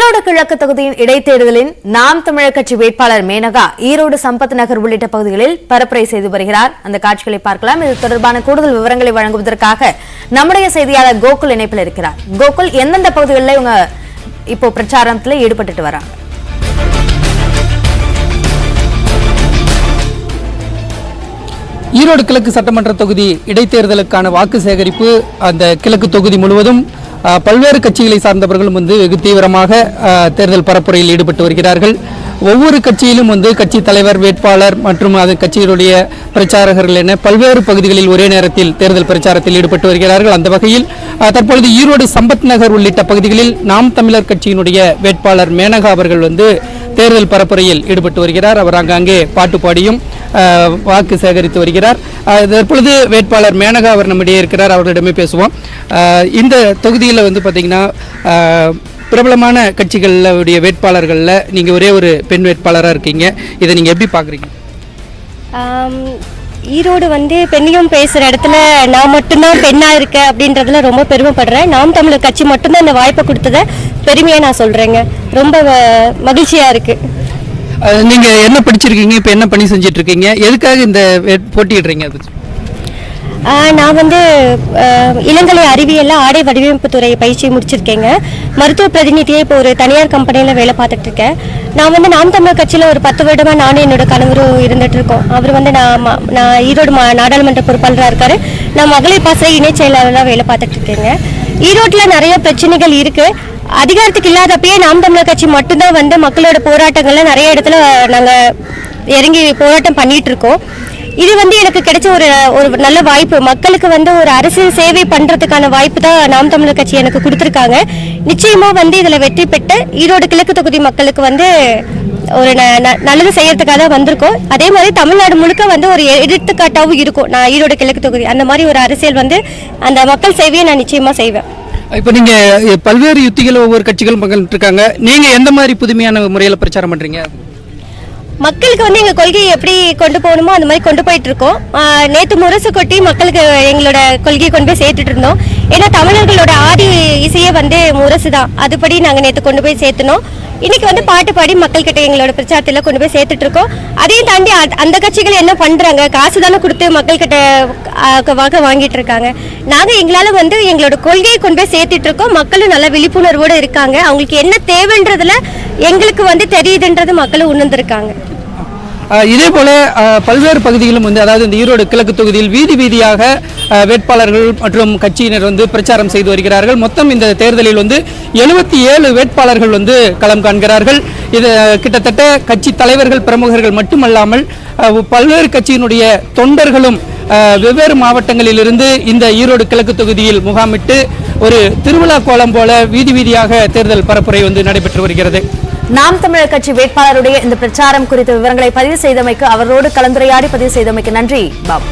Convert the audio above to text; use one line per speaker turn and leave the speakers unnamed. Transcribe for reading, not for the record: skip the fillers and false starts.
ஈரோடு கிழக்கு தொகுதியின் இடைத்தேர்தலின் நாம் தமிழர் கட்சி வேட்பாளர் மேனகா ஈரோடு சம்பத் நகர் உள்ளிட்ட பகுதிகளில் பரப்புரை செய்து வருகிறார். அந்த காட்சிகளை பார்க்கலாம். இது தொடர்பான கூடுதல் விவரங்களை வழங்குவதற்காக நம்முடைய செய்தியாளர் கோகுல் இணைப்பில் இருக்கிறார். கோகுல், எந்தெந்த பகுதிகளில் இவங்க இப்போ பிரச்சாரத்தில் ஈடுபட்டு வராங்க?
ஈரோடு கிழக்கு சட்டமன்ற தொகுதி இடைத்தேர்தலுக்கான வாக்கு சேகரிப்பு அந்த கிழக்கு தொகுதி முழுவதும் பல்வேறு கட்சிகளை சார்ந்தவர்களும் வெகு தீவிரமாக தேர்தல் பரப்புரையில் ஈடுபட்டு வருகிறார்கள். ஒவ்வொரு கட்சியிலும் கட்சி தலைவர், வேட்பாளர் மற்றும் அது கட்சியினுடைய பிரச்சாரகர்கள் என பல்வேறு பகுதிகளில் ஒரே நேரத்தில் தேர்தல் பிரச்சாரத்தில் ஈடுபட்டு வருகிறார்கள். அந்த வகையில் தற்பொழுது ஈரோடு சம்பத் நகர் உள்ளிட்ட பகுதிகளில் நாம் தமிழர் கட்சியினுடைய வேட்பாளர் மேனகா அவர்கள் தேர்தல் பரப்புரையில் ஈடுபட்டு வருகிறார். அவர் அங்கே பாட்டு பாடியும் வாக்கு சேகரித்து வருகிறார். தற்பொழுது வேட்பாளர் மேனகா அவர் நம்மிடையே இருக்கிறார். அவர்களிடமே பேசுவோம். இந்த தொகுதியில் பார்த்தீங்கன்னா பிரபலமான கட்சிகளுடைய வேட்பாளர்களில் நீங்கள் ஒரே ஒரு பெண் வேட்பாளராக இருக்கீங்க. இதை நீங்கள் எப்படி பார்க்குறீங்க?
ஈரோடு பெண்ணையும் பேசுகிற இடத்துல நான் மட்டும்தான் பெண்ணாக இருக்கேன் அப்படின்றதுல ரொம்ப பெருமைப்படுறேன். நாம் தமிழர் கட்சி மட்டும்தான் இந்த வாய்ப்பை கொடுத்ததை பெருமையாக நான் சொல்கிறேங்க. ரொம்ப மகிழ்ச்சியாக இருக்குது.
நீங்கள் என்ன படிச்சிருக்கீங்க? இப்போ என்ன பணி செஞ்சுட்டு இருக்கீங்க? எதுக்காக இந்த போட்டியிடுறீங்க? அது
நான் இளங்கலை அறிவியல் ஆடை வடிவமைப்பு துறை பயிற்சி முடிச்சிருக்கேங்க. மருத்துவ பிரதிநிதியை இப்போ ஒரு தனியார் கம்பெனியில் வேலை பார்த்துட்டு இருக்கேன். நான் நாம் தமிழர் கட்சியில் ஒரு 10 வருடமாக நானும் என்னோட கணவரும் இருந்துட்டு இருக்கோம். அவர் நான் ஈரோடு நாடாளுமன்ற பொறுப்பாளராக இருக்காரு. நான் மகளிர் பாசறை இணை செயலாளராக வேலை பார்த்துட்டு இருக்கேங்க. ஈரோட்டில் நிறைய பிரச்சனைகள் இருக்கு. அதிகாரத்துக்கு இல்லாதப்பயே நாம் தமிழர் கட்சி மட்டும்தான் மக்களோட போராட்டங்கள்ல நிறைய இடத்துல நாங்கள் இறங்கி போராட்டம் பண்ணிட்டு இருக்கோம். இது எனக்கு கிடைச்ச ஒரு நல்ல வாய்ப்பு. மக்களுக்கு ஒரு அரசியல் சேவை பண்றதுக்கான வாய்ப்பு தான் நாம் தமிழர் கட்சி எனக்கு கொடுத்துருக்காங்க. நிச்சயமா இதில் வெற்றி பெற்று ஈரோடு கிழக்கு தொகுதி மக்களுக்கு ஒரு நல்லது செய்யறதுக்காக தான் வந்திருக்கோம். அதே மாதிரி தமிழ்நாடு முழுக்க ஒரு எடுத்துக்காட்டாகவும் இருக்கும். நான் ஈரோடு கிழக்கு தொகுதி அந்த மாதிரி ஒரு அரசியல் அந்த மக்கள் சேவையை நான் நிச்சயமா செய்வேன்.
இப்போ நீங்க பல்வேறு யுத்திகள் ஒவ்வொரு கட்சிகளும் பங்கிட்டு இருக்காங்க. நீங்க எந்த மாதிரி புதுமையான முறையில் பிரச்சாரம் பண்றீங்க?
மக்களுக்கு எங்க கொள்கையை எப்படி கொண்டு போகணுமோ அந்த மாதிரி கொண்டு போயிட்டு இருக்கோம். நேற்று முரசு கொட்டி மக்களுக்கு எங்களோட கொள்கையை கொண்டு போய் சேர்த்துட்டு இருந்தோம். ஏன்னா தமிழர்களோட ஆதி இசையே முரசு தான். அதுபடி நாங்கள் நேற்று கொண்டு போய் சேர்த்துனோம். இன்னைக்கு பாட்டு பாடி மக்கள்கிட்ட எங்களோட பிரச்சாரத்தில் கொண்டு போய் சேர்த்துட்டு இருக்கோம். அதையும் தாண்டி அந்த கட்சிகள் என்ன பண்றாங்க? காசு தானே கொடுத்து மக்கள்கிட்ட வாக்கு வாங்கிட்டு இருக்காங்க. நாங்கள் எங்களால் எங்களோட கொள்கையை கொண்டு போய் சேர்த்துட்டு இருக்கோம். மக்களும் நல்ல விழிப்புணர்வோடு இருக்காங்க. அவங்களுக்கு என்ன தேவைன்றதுல எங்களுக்கு தெரியுதுன்றது மக்களும் உணர்ந்திருக்காங்க.
இதே போல பல்வேறு பகுதிகளும் அதாவது இந்த ஈரோடு கிழக்கு தொகுதியில் வீதி வீதியாக வேட்பாளர்கள் மற்றும் கட்சியினர் பிரச்சாரம் செய்து வருகிறார்கள். மொத்தம் இந்த தேர்தலில் 77 வேட்பாளர்கள் களம் காண்கிறார்கள். இது கிட்டத்தட்ட கட்சி தலைவர்கள், பிரமுகர்கள் மட்டுமல்லாமல் பல்வேறு கட்சியினுடைய தொண்டர்களும் வெவ்வேறு மாவட்டங்களிலிருந்து இந்த ஈரோடு கிழக்கு தொகுதியில் முகாமிட்டு ஒரு திருவிழா கோலம் போல வீதி வீதியாக தேர்தல் பரப்புரை நடைபெற்று வருகிறது.
நாம் தமிழர் கட்சி வேட்பாளருடைய இந்த பிரச்சாரம் குறித்த விவரங்களை பதிவு செய்தமைக்கு, அவரோடு கலந்துரையாடி பதிவு செய்தமைக்கு நன்றி பாபு.